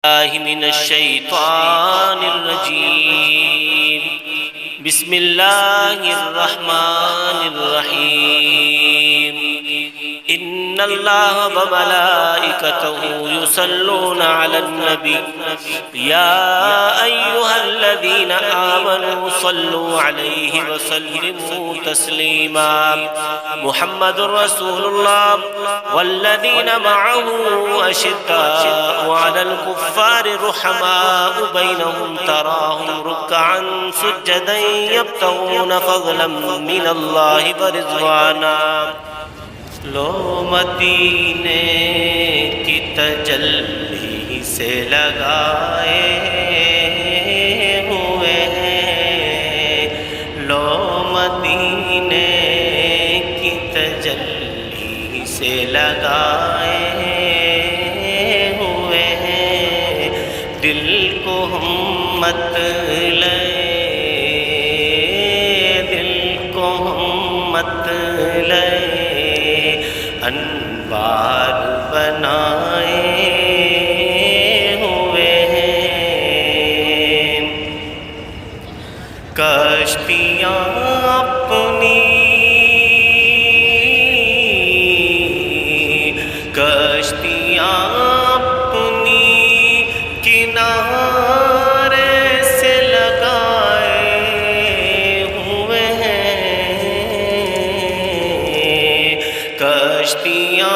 من الشیطان الرجیم بسم اللہ الرحمن الرحیم ان اللہ وملائکتہ یصلون علی النبی یا ایہا الذین آمنوا صلوا علیہ وسلموا تسلیما محمد رسول اللہ والذین معه اشداء علی الكفار رحماء بینہم تراہم رکعا سجدا یبتغون فضلا من اللہ ورضوانا لو مدینے کی تجلی سے لگائے ہوئے ہیں لو مدینے کی تجلی سے لگائے ہوئے ہیں دل کو ہم مت لے دل کو ہم مت لے انوار بنائے ہوئے ہیں کشتیاں اپنی کشتیاں اپنی کنارے سے لگائے ہوئے ہیں کشتیاں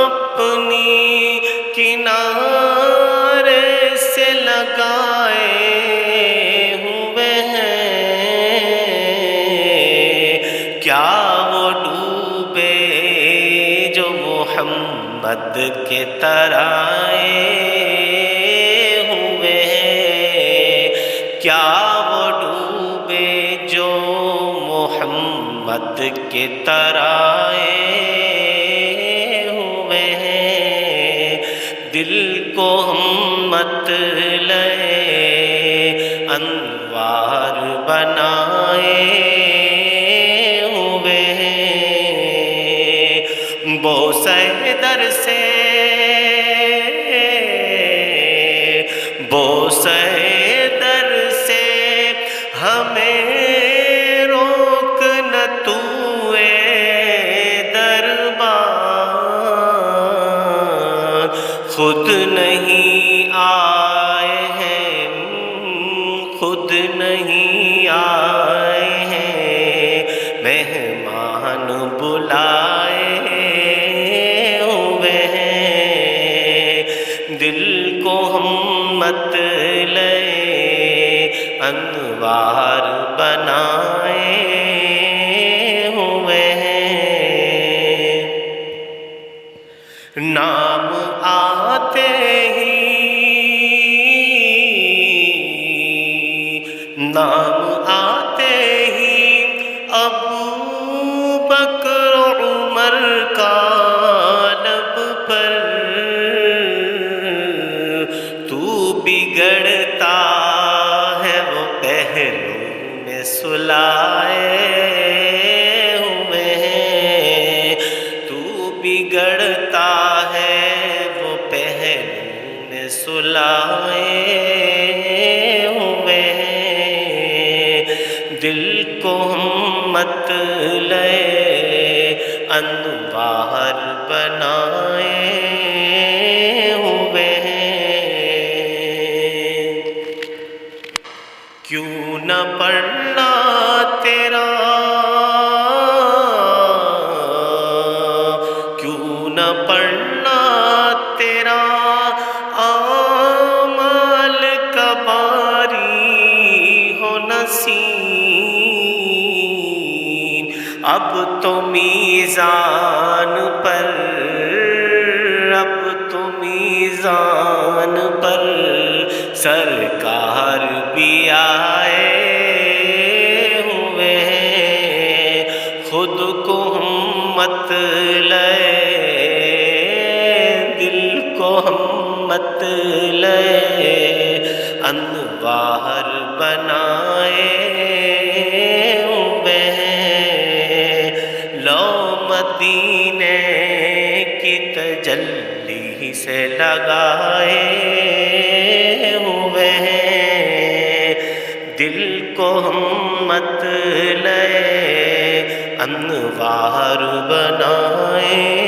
اپنی کنارے سے لگائے ہوئے ہیں کیا وہ ڈوبے جو محمد کے ترائے ہوئے ہیں کیا وہ ڈوبے جو محمد کے ترائے دل کو ہم مت لے انوار بنائے ہوئے ہیں بوسہ در سے بوسہ در سے ہمیں روک نہ تو خود نہیں آئے ہیں خود نہیں آئے ہیں مہمان بلائے ہوئے ہیں دل کو ہم مت لے انوار بنائے ہوئے ہیں نام آتے ہی نام آتے ہی ابو بکر عمر کا لب پر تو بگڑتا ہے وہ پہلو میں سلائے ہوئے ہیں تو بگڑتا سلائے ہوئے ہیں دل کو ہم مت لے انوار بنائے ہوئے ہیں کیوں نہ پڑھنا تیرا کیوں نہ پڑھنا تیرا اب تو میزان پر اب تو میزان پر سرکار بھی آئے ہوئے ہیں خود کو ہم مت لے دل کو ہم مت لے انوار بنائے ہوئے ہیں لو مدینے کی تجلی سے لگائے دل کو ہم مطلع انوار بنائیں،